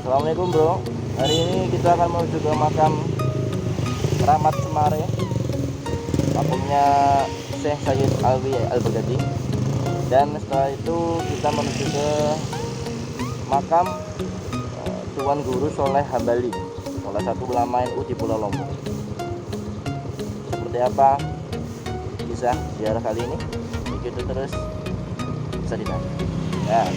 Assalamualaikum bro. Hari ini kita akan menuju ke makam Keramat Cemare, makamnya Syekh Sayyid Alwi Al-Baghdadi. Dan setelah itu kita menuju ke makam Tuan Guru Soleh Hambali, salah satu ulama NU di Pulau Lombok. Seperti apa kisah ziarah kali ini? Ikuti terus, bisa ditanya. Ya.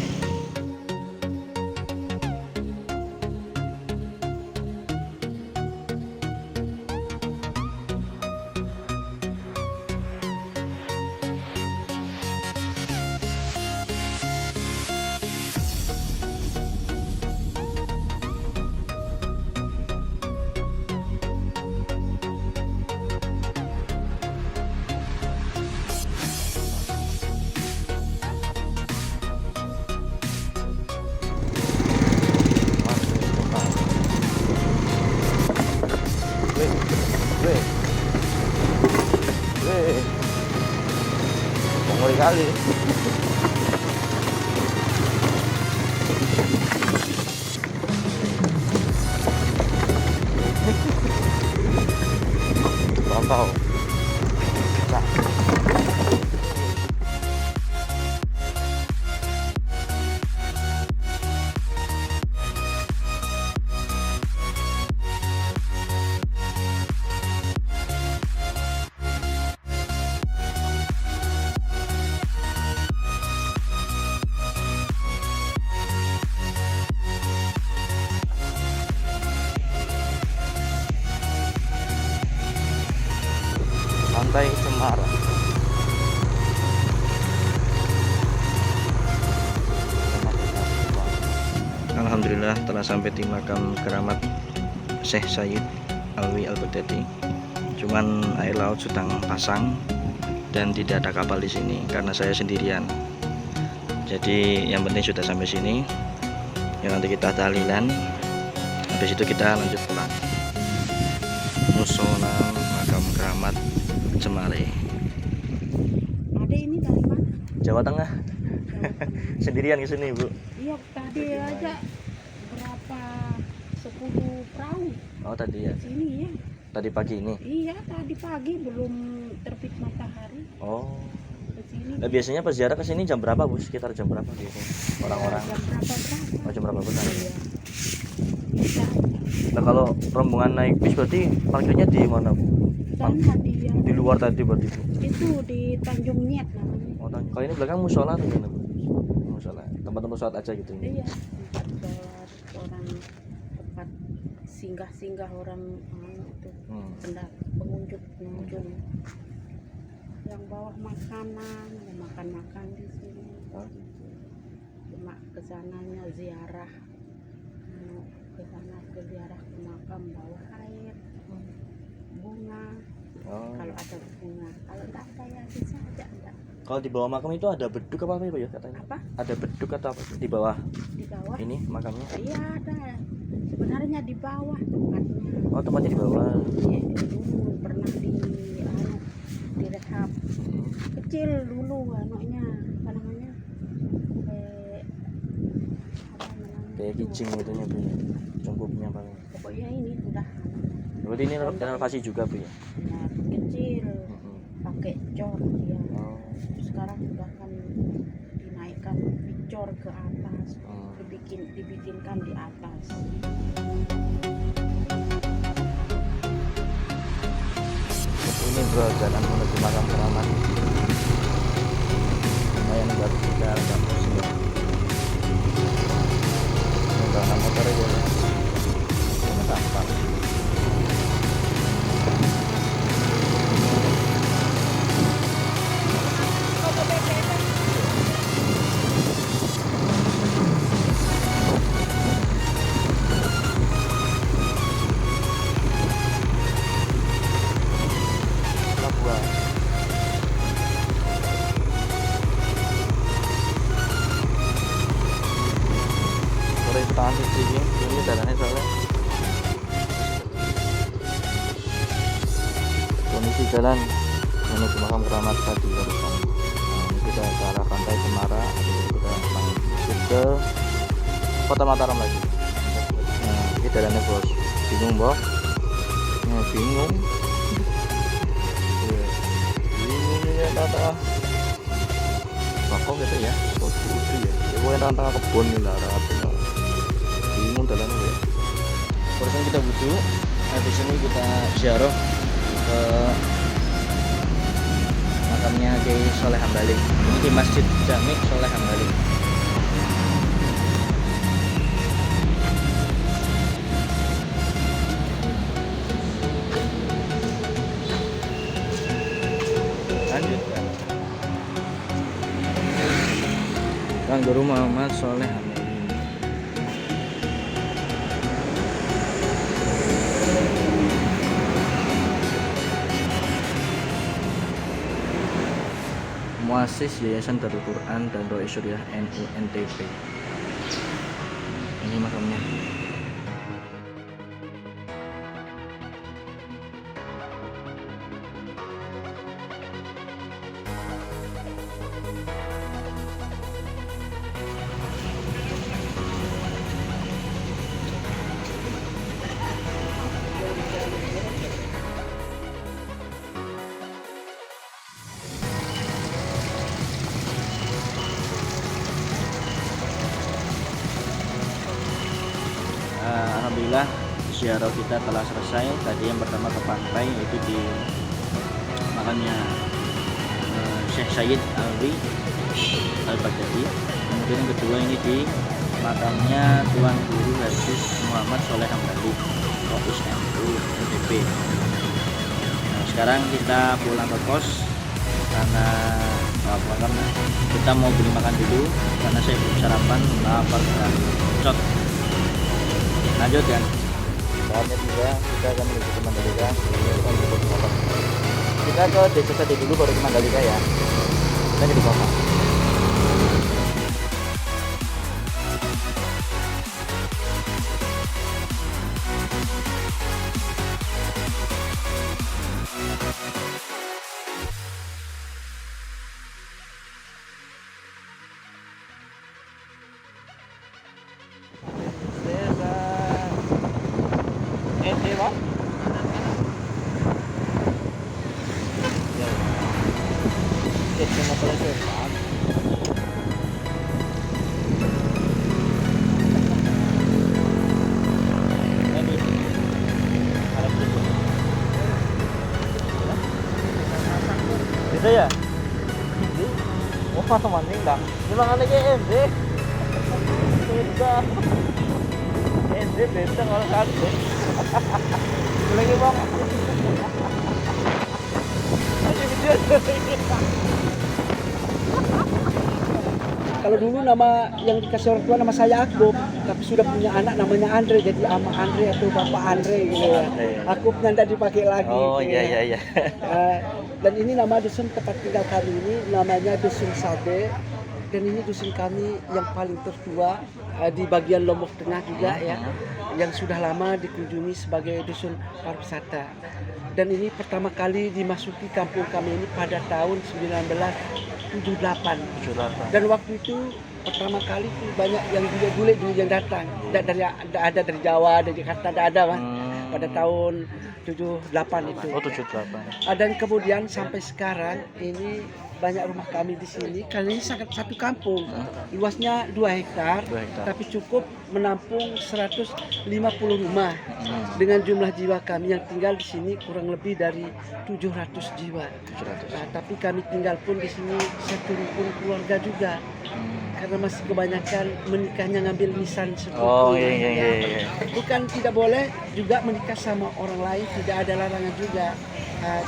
Ngeri kali. Rantau. Nah. Pantai Cemara. Alhamdulillah telah sampai di makam keramat Syekh Sayyid Alwi Al-Baghdadi. Cuman air laut sedang pasang dan tidak ada kapal di sini karena saya sendirian. Jadi yang penting sudah sampai sini. Ya, nanti kita tahlilan. Habis itu kita lanjut pulang. Musola makam keramat Cemare. Ada ini dari mana? Jawa Tengah. Sendirian ke sini, Bu? Iya, tadi aja berapa 10 perahu Oh, tadi ya. sini ya. Tadi pagi ini. Iya, tadi pagi belum terbit matahari Oh. ke sini. Nah, biasanya peziarah ke sini jam berapa, Bu? Sekitar jam berapa biasanya? Orang-orang. Jam berapa? Oh, jam berapa benar? Iya. Bisa. Nah, kalau rombongan naik bis berarti parkirnya di mana, Bu? Dan tadi yang Di luar tadi berarti, Bu. itu di Tanjung Niat namanya. Oh, kalau ini belakang musola atau gimana, Bu? Musola. Tempat-tempat sholat aja gitu ini. Iya, tempat sholat orang, tempat singgah-singgah orang itu pengunjung yang bawa makanan, makan di sini. Oh. Cuma kesananya ziarah, ke sana ke ziarah ke makam bawa air, bunga. Oh. Kalau ada bunga, kalau enggak ada ya bisa aja enggak. Kalau di bawah makam itu ada beduk apa ya, katanya? Apa? Ada beduk atau apa di bawah Di bawah? ini makamnya? Iya ada. Sebenarnya di bawah tempatnya. Oh, tempatnya di bawah. Ya, dulu pernah direhab kecil dulu anunya apa namanya Kayak kicing gitu nya, Bu. Cungkupnya paling. pokoknya ini sudah Berarti ini renovasi juga, Bu ya? ya, kecil pakai cor ya. Oh. Sekarang sudah kan dinaikkan dicor ke atas, dibikinkan di atas. Ini bro, jalan menuju makam keramat. Lumayan buat kita agak pusing. Menggunakan motor aja ya. Ini gampang. Pelabuhan. Sore tangan sisi ini jalannya soalnya kondisi jalan menuju makam keramat tadi barusan. Nah, ini kita ke arah pantai Cemara, habis itu kita lanjut ke Kota Mataram lagi. Kita jalannya bos. Bingung bos? Bingung. Bingung ya tata. Bakok gitu ya. Kok gitu ya. Gue tantang kebun nih lah. Bingung jalannya ya. Barusan kita butuh. Habis ini kita ziarah ke makamnya Kiai Soleh Hambali. Ini di Masjid Jami Soleh Hambali. Lanjutkan. Kang Guru Muhammad Soleh Hambali. Muassis Yayasan Darul Quran dan Roe Syuriah NU NTP. Ini makamnya. Alhamdulillah ziarah kita telah selesai. Tadi yang pertama ke pantai, yaitu di makamnya Syekh Sayyid Alwi Al-Baghdadi. Kemudian yang kedua ini di makamnya Tuan Guru Haji Muhammad Soleh Hambali, Rois NU NTP. Nah, sekarang kita pulang ke kos karena kita mau beli makan dulu karena saya belum sarapan, lapar sekali. Cot. Lanjut kan. Saatnya tiba, kita akan menuju ke Mandalika. Kita ke desa tadi dulu baru ke Mandalika ya. Kita jadi kota. Bisa ya? Wah, mending dah. Memang ada MD. Beda. MD beda kalau kali. Lagi bang. Kalau dulu nama yang dikasih orang tua nama saya Akub, tapi sudah punya anak namanya Andre, jadi ama Andre atau Bapak Andre gitu ya. Akubnya tidak dipakai lagi. Oh gitu iya ya. iya iya. Dan ini nama dusun tempat tinggal kami ini namanya Dusun Sade, dan ini dusun kami yang paling tertua di bagian Lombok Tengah juga ya, yang sudah lama dikunjungi sebagai dusun pariwisata. Dan ini pertama kali dimasuki kampung kami ini pada tahun 1978. Dan waktu itu pertama kali itu banyak yang bule-bule dulu yang datang. Ada dari Jawa, dari Jakarta, ada Mas. Pada tahun 78 itu. Oh 78. Dan kemudian sampai sekarang ini banyak rumah kami di sini. Karena ini sangat satu kampung. Luasnya 2 hektar, tapi cukup menampung 150 rumah. Dengan jumlah jiwa kami yang tinggal di sini kurang lebih dari 700 jiwa. Nah, tapi kami tinggal pun di sini satu rukun keluarga juga. Karena masih kebanyakan menikahnya ngambil nisan sepupu. Oh iya. Bukan tidak boleh juga menikah sama orang lain, tidak ada larangan juga.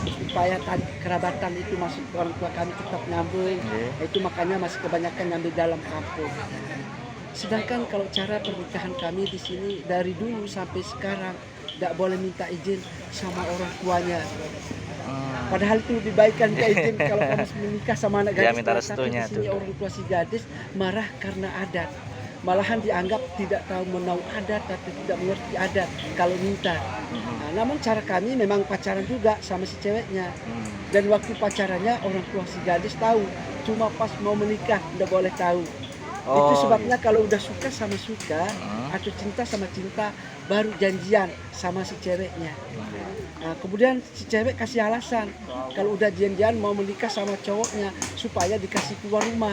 Supaya tali kerabatan itu masuk orang tua kami tetap nyambung. Itu makanya masih kebanyakan ngambil dalam kampung. Sedangkan kalau cara pernikahan kami di sini dari dulu sampai sekarang tidak boleh minta izin sama orang tuanya. Padahal itu lebih baik kan minta izin kalau kamu menikah sama anak gadis. Minta restunya tapi di sini orang tua si gadis marah karena adat. Malahan dianggap tidak tahu menau adat atau tidak mengerti adat kalau minta. Nah, namun cara kami memang pacaran juga sama si ceweknya. Dan waktu pacarannya orang tua si gadis tahu, cuma pas mau menikah tidak boleh tahu. Itu Oh, sebabnya gitu. kalau udah suka sama suka atau cinta sama cinta baru janjian sama si ceweknya. Nah, kemudian si cewek kasih alasan kalau udah janjian mau menikah sama cowoknya supaya dikasih keluar rumah.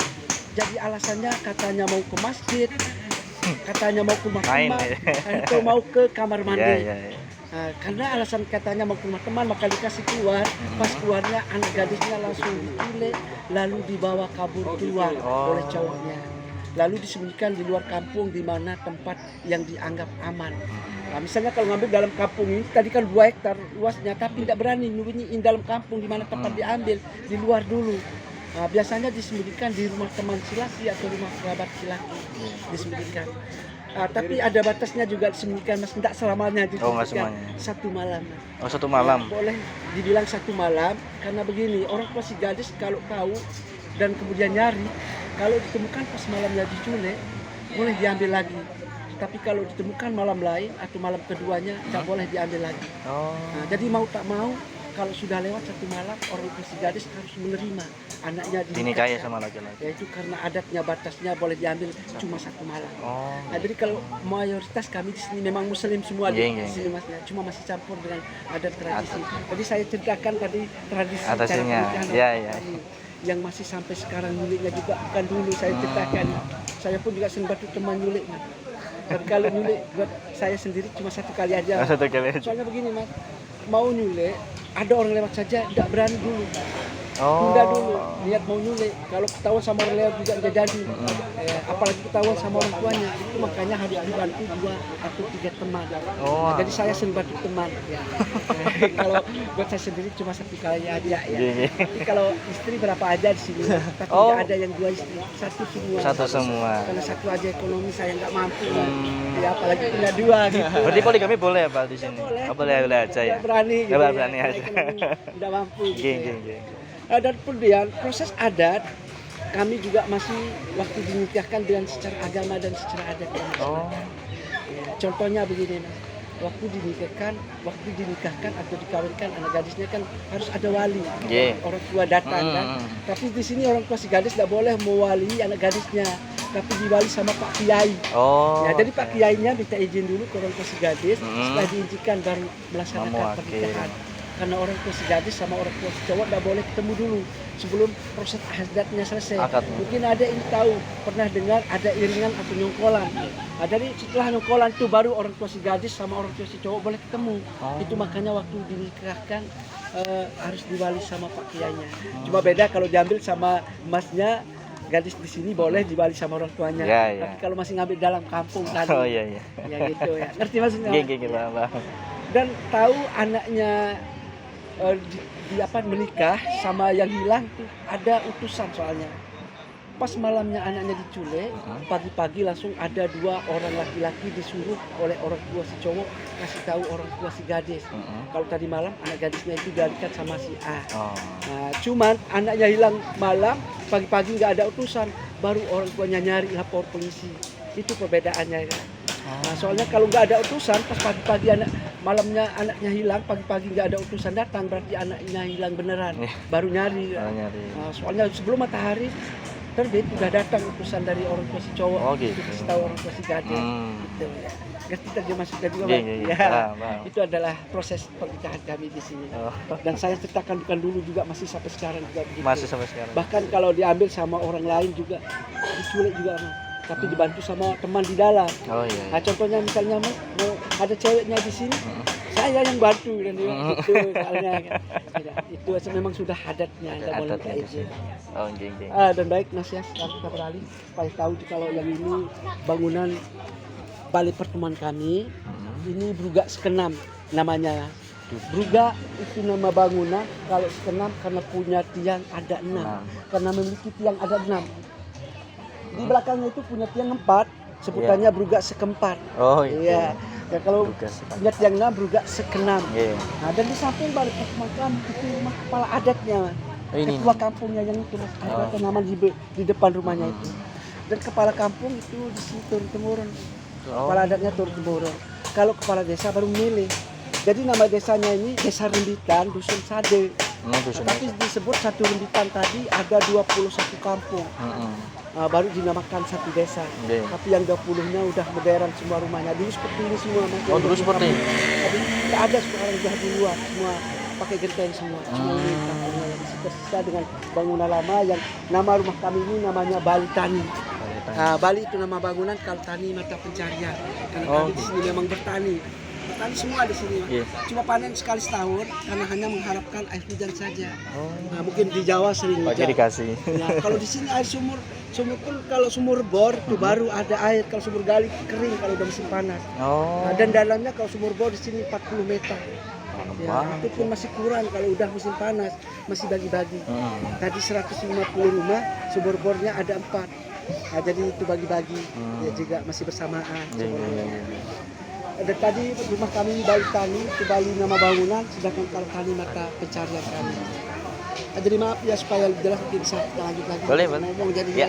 Jadi alasannya katanya mau ke masjid, katanya mau ke rumah Main teman, ya. atau mau ke kamar Iya, mandi. iya, iya. Nah, karena alasan katanya mau ke rumah teman maka dikasih keluar. Pas keluarnya anak gadisnya langsung diculik lalu dibawa kabur keluar Oh. oleh cowoknya. Lalu disembunyikan di luar kampung di mana tempat yang dianggap aman. Nah, misalnya kalau ngambil dalam kampung ini tadi kan 2 hektar luasnya tapi tidak berani nyembunyiin dalam kampung di mana tempat diambil, di luar dulu. Nah, biasanya disembunyikan di rumah teman silaki atau rumah kerabat silaki disembunyikan. Tapi ada batasnya juga disembunyikan, mas, tidak selamanya Oh, nggak disembunyikan. semuanya. 1 malam. Oh, 1 malam. Boleh dibilang 1 malam karena begini, orang tua si gadis kalau tahu dan kemudian nyari, kalau ditemukan pas malamnya diculik, boleh diambil lagi. Tapi kalau ditemukan malam lain atau malam keduanya, tidak boleh diambil lagi. Oh. Nah, jadi mau tak mau, kalau sudah lewat 1 malam, orang tua si gadis harus menerima anaknya Dinikahi dinikahkan. sama laki-laki. Yaitu karena adatnya batasnya boleh diambil cuma 1 malam. Oh. Nah, jadi kalau mayoritas kami di sini memang muslim semua Iya, di iya, sini mas, ya. Cuma masih campur dengan adat tradisi. Jadi saya ceritakan tadi tradisi cara Atasnya. pernikahan Iya, orang iya. kami. Yang masih sampai sekarang nyuliknya juga bukan dulu saya ceritakan. Saya pun juga sering bantu teman nyulik mas. Tapi kalau nyulik buat saya sendiri cuma 1 kali aja. Oh, 1 kali aja. Soalnya begini mas, mau nyulik ada orang lewat saja tidak berani dulu. Oh. Tunda dulu, niat mau nyulik. Kalau ketahuan sama orang lewat juga nggak jadi. Apalagi ketahuan sama orang tuanya, itu makanya harus dibantu 2 atau 3 teman. Oh. Nah, jadi saya sering bantu teman. Ya. Kalau buat saya sendiri cuma 1 kali aja ya. Iya. Tapi kalau istri berapa aja di sini, tapi Oh. nggak ada yang 2 istri, 1 semua. Satu semua. Karena 1 aja ekonomi saya nggak mampu. Ya, apalagi punya 2 gitu. Berarti poligami boleh ya Pak di sini? Boleh. Oh, boleh aja ya. Nggak berani gitu. Nggak ya, berani karena aja. ekonomi nggak mampu gitu. Geng, ya. geng, geng. Dan kemudian proses adat kami juga masih waktu dinikahkan dengan secara agama dan secara adat. Oh. Ya, contohnya begini mas, waktu dinikahkan atau dikawinkan anak gadisnya kan harus ada wali, Iya. orang tua datang kan. Tapi di sini orang tua si gadis tidak boleh mewali anak gadisnya, tapi diwali sama Pak Kiai. Oh. Ya, jadi Pak Kiainya minta izin dulu ke orang tua si gadis, setelah diizinkan baru melaksanakan Mewakili. pernikahan. Karena orang tua si gadis sama orang tua si cowok tidak boleh ketemu dulu sebelum proses adatnya selesai. Akadnya. Mungkin ada yang tahu, pernah dengar ada iringan atau nyongkolan. Nah, dari setelah nyongkolan itu baru orang tua si gadis sama orang tua si cowok boleh ketemu. Itu makanya waktu dinikahkan harus diwali sama Pak Kiainya. Cuma beda kalau diambil sama emasnya, gadis di sini boleh diwali sama orang tuanya. Iya, iya. Tapi kalau masih ngambil dalam kampung tadi, Oh, iya, iya. ya gitu ya. Ngerti maksudnya? Geng, geng, Pak. Dan tahu anaknya menikah sama yang hilang tuh ada utusan soalnya. Pas malamnya anaknya diculik, pagi-pagi langsung ada 2 orang laki-laki disuruh oleh orang tua si cowok kasih tahu orang tua si gadis. Kalau tadi malam anak gadisnya itu dialihkan sama si A. Oh. Nah, cuman anaknya hilang malam, pagi-pagi nggak ada utusan, baru orang tuanya nyari lapor polisi. Itu perbedaannya kan. Nah, soalnya kalau nggak ada utusan, pas pagi-pagi malamnya anaknya hilang, pagi-pagi nggak ada utusan datang, berarti anaknya hilang beneran. Baru nyari. Oh, nyari. Nah, soalnya sebelum matahari terbit udah datang utusan dari orang tua si cowok. Oh, gitu. Kasih tahu orang tua si gadis. Gitu, ya. Ngerti tadi maksudnya juga, Iya, Bang? iya, iya. Ya. Paham. Itu adalah proses pernikahan kami di sini. Oh. Dan saya ceritakan bukan dulu juga, masih sampai sekarang juga begitu. Masih sampai sekarang. Bahkan kalau diambil sama orang lain juga diculik juga Mas. Tapi dibantu sama teman di dalam. Oh, iya. Nah, contohnya misalnya Mas, mau ada ceweknya di sini, saya yang bantu dan dia gitu soalnya kan. Itu memang sudah adatnya, nggak boleh Adatnya kayak di sini. gitu. Oh, geng, geng. Dan baik Mas ya, sekarang kita beralih supaya tahu kalau yang ini bangunan balai pertemuan kami. Ini Bruga Sekenam namanya. Bruga itu nama bangunan, kalau Sekenam karena punya tiang ada 6. Karena memiliki tiang ada 6. Di belakangnya itu punya tiang 4, sebutannya Bruga Sekempat. Oh, iya. Ya kalau Bruga Sekenam. punya tiang 6 Bruga Sekenam. Iya. Nah, dan di samping balai pertemuan kami itu rumah kepala adatnya, Mas. Oh, ini. Ketua kampungnya yang itu, Mas. Ada tanaman di depan rumahnya itu. Dan kepala kampung itu di sini turun-temurun. Kepala adatnya turun-temurun. Kalau kepala desa baru milih. Jadi nama desanya ini Desa Rembitan, Dusun Sade. Dusun. Tapi disebut satu rembitan tadi ada 21 kampung. Baru dinamakan satu desa. Oke. Tapi yang 20-nya udah modern semua rumahnya. Dulu seperti ini semua. Mas. Oh, dulu seperti ini. Tapi nggak ada sekarang udah di luar semua pakai genteng semua. Cuma ini kampungnya yang masih tersisa dengan bangunan lama yang nama rumah kami ini namanya Bali Tani. Bali itu nama bangunan, kalau tani mata pencarian. Karena kami di sini memang bertani. Bertani semua di sini. Yeah. Cuma panen sekali setahun karena hanya mengharapkan air hujan saja. Mungkin di Jawa sering hujan. Dikasih. Ya, kalau di sini air sumur pun kalau sumur bor itu baru ada air. Kalau sumur gali kering kalau udah musim panas. Dan dalamnya kalau sumur bor di sini 40 meter. Ya, itu pun masih kurang kalau udah musim panas, masih bagi-bagi. Tadi 150 rumah, sumur bornya ada 4. Nah, jadi itu bagi-bagi. Ya juga masih bersamaan. Ada tadi rumah kami Bali Tani, itu Bali nama bangunan, sedangkan kalau tani mata pencarian kami. Jadi maaf ya supaya jelas mungkin bisa kita lanjut lagi. Boleh. Ngomong jadi Ya.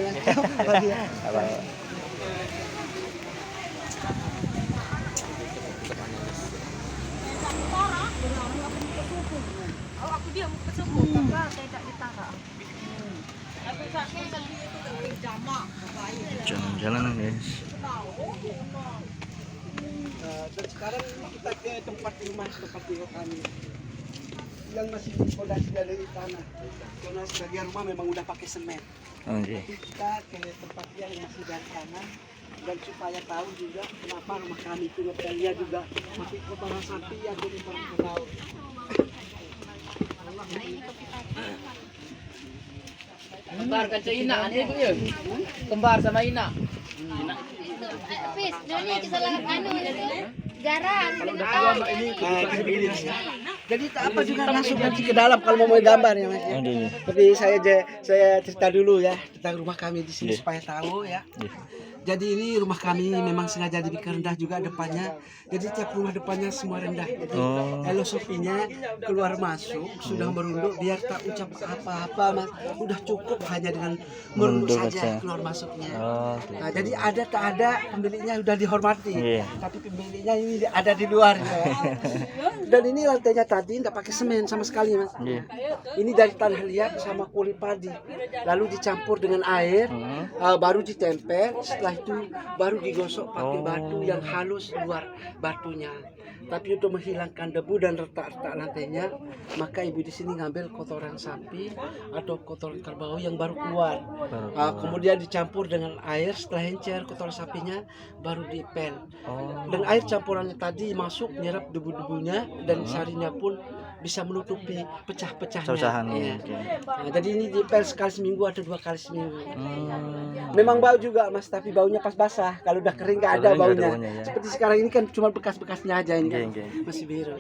Jalan-jalan guys. Dan sekarang kita ke tempat tempat tinggal kami yang masih fondasi dari tanah. Karena sebagian rumah memang udah pakai semen. Oke. Jadi kita ke tempat yang masih dari tanah dan supaya tahu juga kenapa rumah kami itu dia juga masih kotoran sapi yang berlimpah ke laut. Kembar kan Ina, ini itu ya. Kembar sama Ina. Fis, ini kesalahan garam. Jadi apa juga langsung nanti ke dalam kalau mau gambar ya Mas. Tapi saya cerita dulu ya tentang rumah kami di sini supaya tahu ya. Jadi ini rumah kami memang sengaja dibikin rendah juga depannya. Jadi tiap rumah depannya semua rendah. Jadi filosofinya keluar masuk sudah merunduk biar tak ucap apa-apa Mas. Udah cukup hanya dengan merunduk saja keluar masuknya. Nah, jadi ada tak ada pemiliknya sudah dihormati. Tapi pemiliknya ini ada di luar ya. Dan ini lantainya tadi tidak pakai semen sama sekali Mas. Ini dari tanah liat sama kulit padi. Lalu dicampur dengan air, baru ditempel. Setelah itu baru digosok pakai batu yang halus luar batunya. Tapi untuk menghilangkan debu dan retak-retak lantainya, maka ibu di sini ngambil kotoran sapi atau kotoran kerbau yang baru keluar. Kemudian dicampur dengan air, setelah encer kotoran sapinya baru dipel. Dan air campurannya tadi masuk nyerap debu-debunya dan sarinya pun bisa menutupi pecah-pecahnya. Ya. Nah, jadi ini dipel sekali seminggu atau 2 kali seminggu. Memang bau juga Mas, tapi baunya pas basah. Kalau udah kering nggak ada baunya. Seperti sekarang ini kan cuma bekas-bekasnya aja ini kan. Masih biru.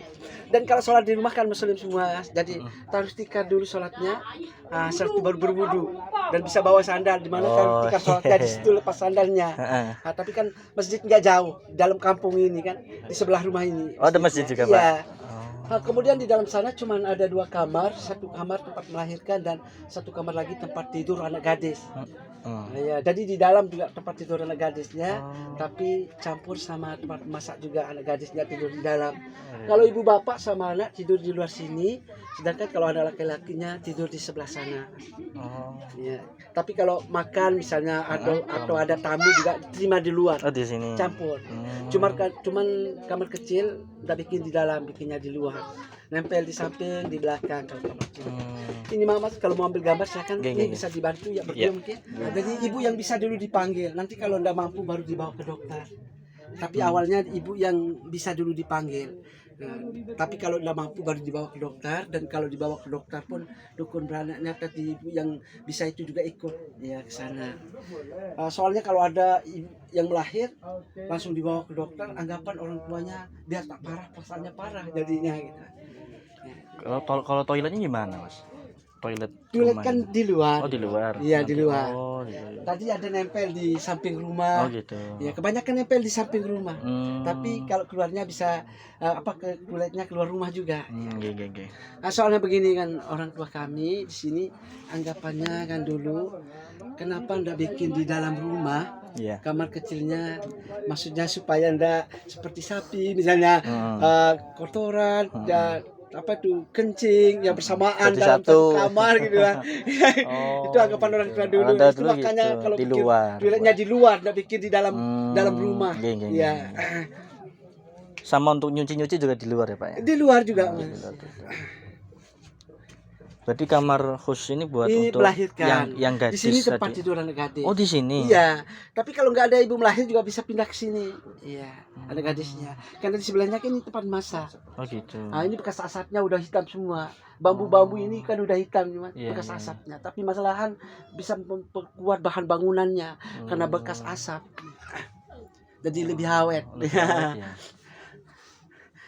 Dan kalau sholat di rumah kan muslim semua, jadi harus tikar dulu sholatnya. Setelah itu baru berwudu dan bisa bawa sandal. Dimana kan tikar sholatnya di situ lepas sandalnya. Tapi kan masjid nggak jauh dalam kampung ini kan di sebelah rumah ini. Ada masjid juga Pak. Iya. Kemudian di dalam sana cuma ada 2 kamar, 1 kamar tempat melahirkan dan 1 kamar lagi tempat tidur anak gadis. Ya, jadi di dalam juga tempat tidur anak gadisnya, tapi campur sama tempat masak juga anak gadisnya tidur di dalam. Kalau ibu bapak sama anak tidur di luar sini, sedangkan kalau anak laki-lakinya tidur di sebelah sana. Ya. Tapi kalau makan misalnya atau ada tamu juga terima di luar. Di sini. Campur. Cuman kamar kecil udah bikin di dalam, bikinnya di luar. Nempel di samping, di belakang kalau kamar kecil. Ini Mama kalau mau ambil gambar silakan. Ini bisa dibantu ya berdua mungkin. Nah, jadi ibu yang bisa dulu dipanggil. Nanti kalau enggak mampu baru dibawa ke dokter. Tapi awalnya ibu yang bisa dulu dipanggil. Nah, tapi kalau tidak mampu baru dibawa ke dokter, dan kalau dibawa ke dokter pun dukun beranaknya tadi ibu yang bisa itu juga ikut ya ke sana. Soalnya kalau ada ibu yang melahir langsung dibawa ke dokter, anggapan orang tuanya biar tak parah, perasaannya parah jadinya gitu. Kalau toiletnya gimana Mas? Toilet kan di luar. Di luar. Iya di luar. Iya. Tadi ada nempel di samping rumah. Gitu. Ya kebanyakan nempel di samping rumah. Tapi kalau keluarnya bisa toiletnya keluar rumah juga. Soalnya begini kan orang tua kami di sini anggapannya kan dulu kenapa ndak bikin di dalam rumah kamar kecilnya, maksudnya supaya ndak seperti sapi misalnya kotoran apa tuh kencing yang bersamaan Jadi dalam satu. satu kamar gitu kan. Oh, Itu anggapan orang tua dulu. Orang tua Itu dulu makanya gitu, kalau di pikir luar. toiletnya di luar, enggak pikir di dalam dalam Hmm, rumah. iya, iya, Iya. iya. Sama untuk nyuci-nyuci juga di luar ya Pak ya? Di luar juga, Di Mas. luar juga. Berarti kamar khusus ini buat Ini untuk melahirkan. yang Di gadis sini tempat tadi. tidur anak gadis. Oh di sini. Iya, tapi kalau nggak ada ibu melahir juga bisa pindah ke sini. Iya, ada gadisnya. Karena di sebelahnya kan ini tempat masak. Oh gitu. Nah, ini bekas asapnya udah hitam semua. Bambu-bambu ini kan udah hitam Mas, Iya, bekas iya. asapnya. Tapi masalahan bisa memperkuat bahan bangunannya karena bekas asap. Jadi lebih awet. Oh, lebih awet ya.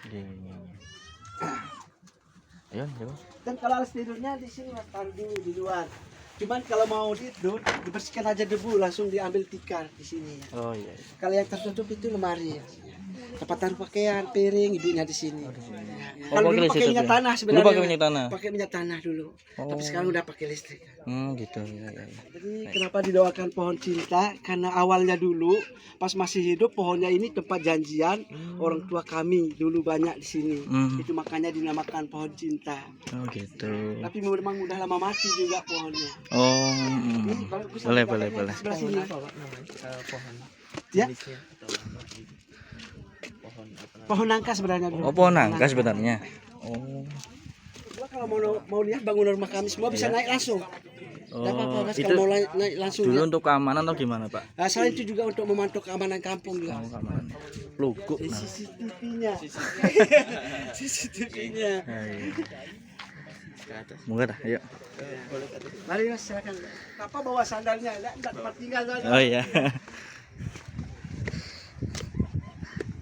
Iya, iya, iya. Ayo, ayo. Dan kalau alas tidurnya di sini Mas, taruh dulu di luar. Cuman kalau mau tidur dibersihkan aja debu langsung diambil tikar di sini. Oh iya. Iya. Kalau yang tertutup itu lemari ya. Tempat taruh pakaian, piring, ibunya di sini. Oh, Kalau pakai dulu pakai listrik minyak ya? tanah Dulu sebenarnya. pakai minyak tanah. Pakai minyak tanah dulu. Oh. Tapi sekarang udah pakai listrik. Gitu. Iya, iya, iya. Jadi kenapa didoakan pohon cinta? Karena awalnya dulu pas masih hidup pohonnya ini tempat janjian orang tua kami dulu banyak di sini. Itu makanya dinamakan pohon cinta. Oh gitu. Tapi memang udah lama mati juga pohonnya. Oh. Ini kalau bisa Boleh, dikatakan boleh, boleh. Sebelah sini. Pohon. Ya. Pohon nangka sebenarnya dulu. Oh pohon nangka sebenarnya. Oh. Gua kalau mau lihat bangunan rumah kami semua bisa naik langsung. Tidak apa-apa Mas, Itu kalau mau naik langsung. dulu Ya. untuk keamanan atau gimana Pak? Nah, selain itu juga untuk memantau keamanan kampung juga. Oh, keamanan. Lugu. Nah. CCTV-nya. CCTV-nya. Nah, iya. Moga dah, ayo. Mari Mas, silakan. Apa bawa sandalnya? Enggak tempat tinggal soalnya. Oh iya.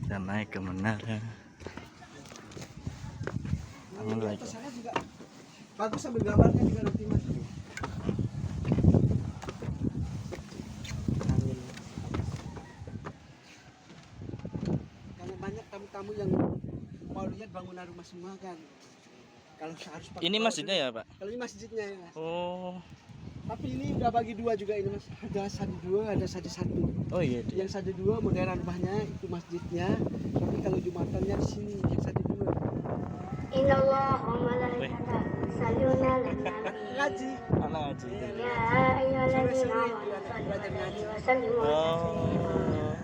Dan naik ke menara. Assalamualaikum. Sana juga bagus sambil gambarnya juga nanti Mas. Karena banyak tamu-tamu yang mau lihat bangunan rumah semua kan. Kalau harus pakai Ini bawa masjidnya ya Pak? Kalau ini masjidnya ya Mas. Oh. Tapi ini udah bagi dua juga ini Mas. Ada sadi dua, ada sadi satu. Oh iya. Yang sadi dua modern rumahnya itu masjidnya. Tapi kalau jumatannya di sini yang sadi dua. Innallaha wa malaikatahu yusholluna 'alan nabi. Ngaji. Anak aja. Ya ayyuhalladzina amanu shallu 'alaihi wa sallimu Oh.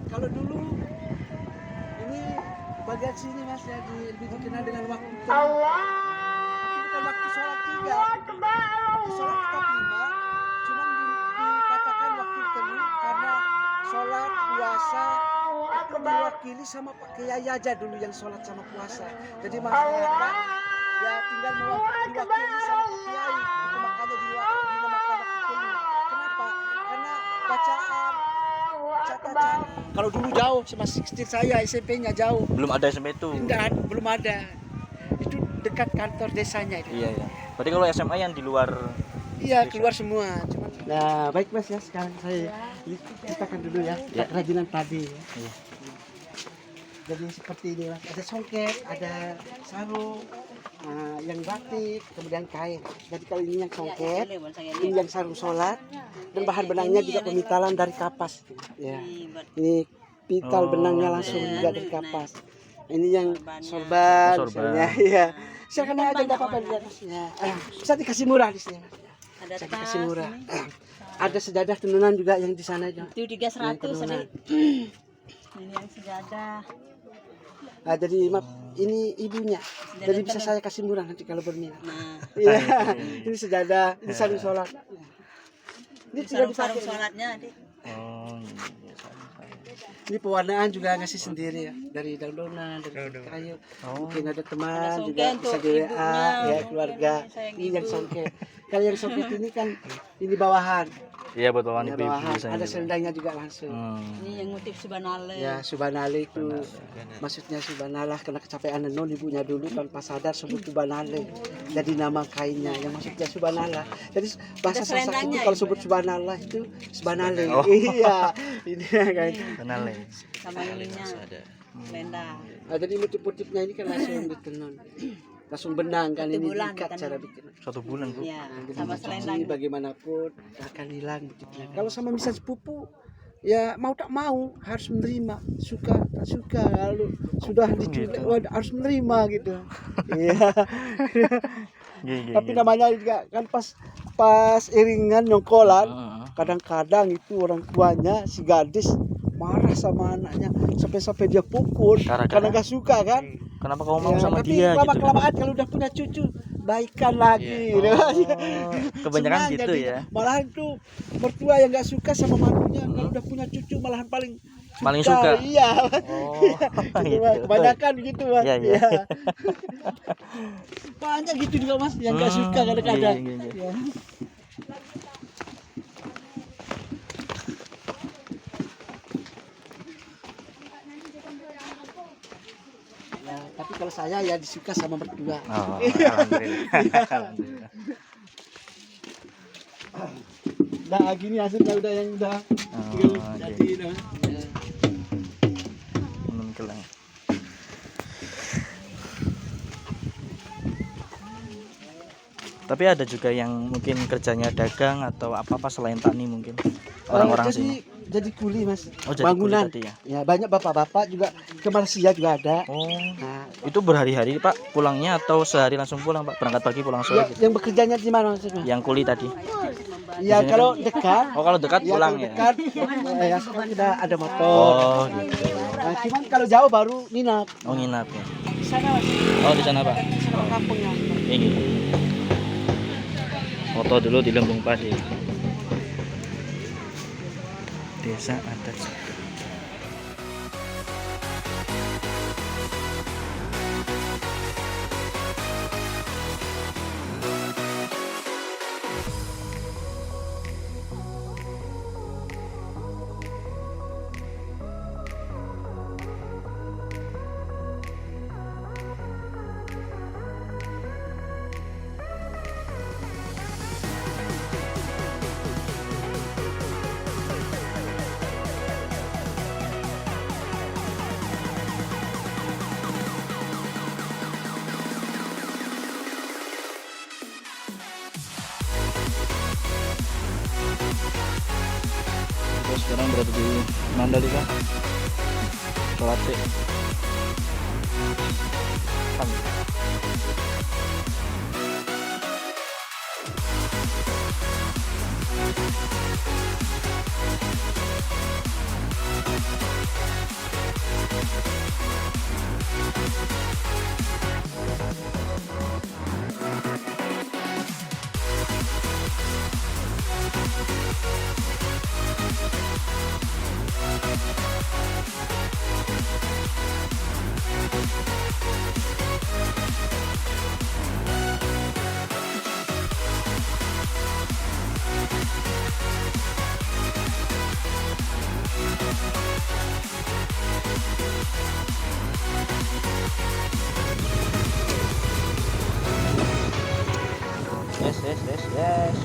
Kalau dulu ini bagian sini Mas ya lebih dikenal dengan waktu teduh. Tapi bukan waktu sholat tiga. Sholat tetap lima. Cuman dikatakan waktu teduh karena sholat puasa itu diwakili sama Pak Kiai aja dulu yang sholat sama puasa. Jadi masyarakat ya tinggal diwakili sama Pak Kiai. Itu makanya dinamakan waktu teduh. Kenapa? Karena bacaan catatan. Kalau dulu jauh, masih kecil saya SMP-nya jauh. Belum ada SMP itu. Enggak, belum ada. Itu dekat kantor desanya itu. Iya ya. Berarti kalau SMA yang di luar. Iya, keluar semua. Cuman, nah, baik Mas ya, sekarang saya ceritakan dulu ya, Ya. kerajinan tadi ya. Iya. Jadi seperti ini Mas, ada songket, ada sarung, yang batik, kemudian kain. Jadi kalau ini yang songket, ini yang sarung sholat, dan bahan benangnya juga pemitalan dari kapas. Ya. Ini pital benangnya langsung juga dari kapas. Ini yang sorban, Sorban. misalnya, ya. Silakan aja enggak apa-apa di atasnya. Bisa dikasih murah di sini. Mas. Bisa dikasih murah. Ada sejadah tenunan juga yang di sana juga. Itu 300 Tenunan. ini yang sejadah. Nah, jadi maaf, ini ibunya. Jadi bisa saya kasih murah nanti kalau berminat. Nah, Iya, ini sejadah, ini sarung sholat. Ini juga sarung dipakai. sholatnya adik. Oh. Iya. Ini pewarnaan juga ngasih sendiri ya, dari daun-daunan, dari kayu. Mungkin ada teman Ada juga songket bisa untuk di WA, ibunya. ya keluarga. Sayang Ini yang ibu. songket. Kalau yang songket ini kan ini bawahan. Iya buat bawahan Ya, ibu-ibu bawahan. biasanya Ada juga. selendangnya juga langsung. Ini yang motif subhanallah. Ya, subhanallah itu maksudnya subhanallah karena kecapean non ibunya dulu tanpa sadar sebut subhanallah. Jadi nama kainnya yang maksudnya subhanallah. Jadi bahasa Ada Sasak itu selendangnya, kalau Ibu. sebut subhanallah itu subhanallah. Oh. Iya, ini ya kain. Kenal ya. Sama ininya. Selendang. Nah, jadi motif-motifnya ini kan langsung ditenun. Langsung benang kan Satu ini bulan diikat ditenun. cara bikin. 1 bulan Bu. Ya, Jadi sama dicuci, selendang. bagaimanapun akan hilang motifnya. Kalau sama misal sepupu ya mau tak mau harus menerima, suka tak suka, kalau sudah diculik Gitu. harus menerima gitu. Iya. Iya, Tapi namanya juga kan pas iringan nyongkolan, Heeh. kadang-kadang itu orang tuanya si gadis marah sama anaknya sampai dia pukul Gara-gara? karena gak suka kan. Kenapa kamu mau Ya, sama tapi dia lama gitu? kelamaan kalau udah punya cucu baikan lagi. Oh, gitu. kebanyakan Senang gitu jadinya. ya. Malahan tuh mertua yang nggak suka sama mantunya kalau udah punya cucu malahan paling Paling suka. Iya. Oh, Gitu, gitu. Mas. Kebanyakan gitu Mas. Iya, iya. Iya. Banyak gitu juga Mas yang nggak suka kadang-kadang. Iya, iya, iya. Ya. Ya, tapi kalau saya ya disuka sama mertua. Oh, alhamdulillah. Alhamdulillah. Nah gini hasilnya udah yang udah tinggal oke. jadi nah. Ya. Kelang. Tapi ada juga yang mungkin kerjanya dagang atau apa-apa selain tani mungkin. Orang-orang sini. Jadi kuli Mas. Oh, jadi Bangunan. kuli tadi ya. Ya banyak bapak-bapak juga ke Malaysia juga ada. Oh, Nah, itu berhari-hari Pak pulangnya atau sehari langsung pulang Pak? Berangkat pagi pulang sore gitu. yang bekerjanya di mana maksudnya? Yang kuli tadi. Ya kalau dekat. Oh, kalau dekat pulang kalau ya. dekat, ya sekarang kita ada motor. Oh, gitu. Nah, cuman kalau jauh baru nginap. Oh, nginap ya. Di sana Mas. Oh, di sana Pak. Sama kampungnya. Ini. Foto dulu di Lembung Pasir. Desa adat. Kita sekarang berada di Mandalika. Sholat Id. Yes.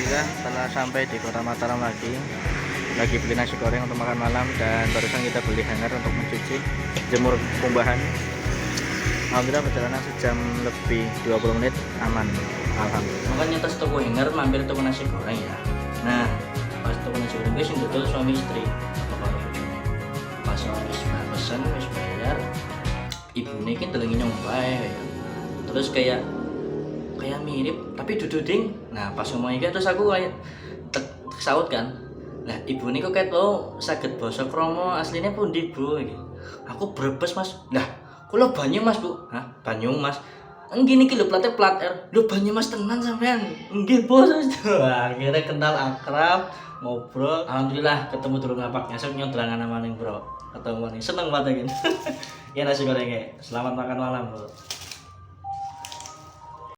alhamdulillah telah sampai di Kota Mataram lagi beli nasi goreng untuk makan malam, dan barusan kita beli hanger untuk mencuci jemur kumbahan. Alhamdulillah perjalanan sejam lebih 20 menit aman, alhamdulillah. Makanya tas toko hanger mampir toko nasi goreng ya. Nah pas toko nasi goreng guys, dodol suami istri pas wis pesen wis bayar, ibu ini kita lagi nyobain terus kayak mirip tapi dududing. Nah pas ngomongnya terus aku kayak saut kan, nah ibu ini kok kayak lo sakit basa kromo aslinya pundi bu gitu. Aku Brebes mas, nah kula Banyumas bu. Hah Banyumas? Enggak nih kilo platnya plat R. Lu Banyumas tenan sampean? Enggak bos. Akhirnya kenal akrab, ngobrol. Alhamdulillah ketemu dulu ngapak nyasuk nyodolangan sama ning bro. Ketemu nih seneng banget kan. Ya nasi gorengnya. Selamat makan malam bro.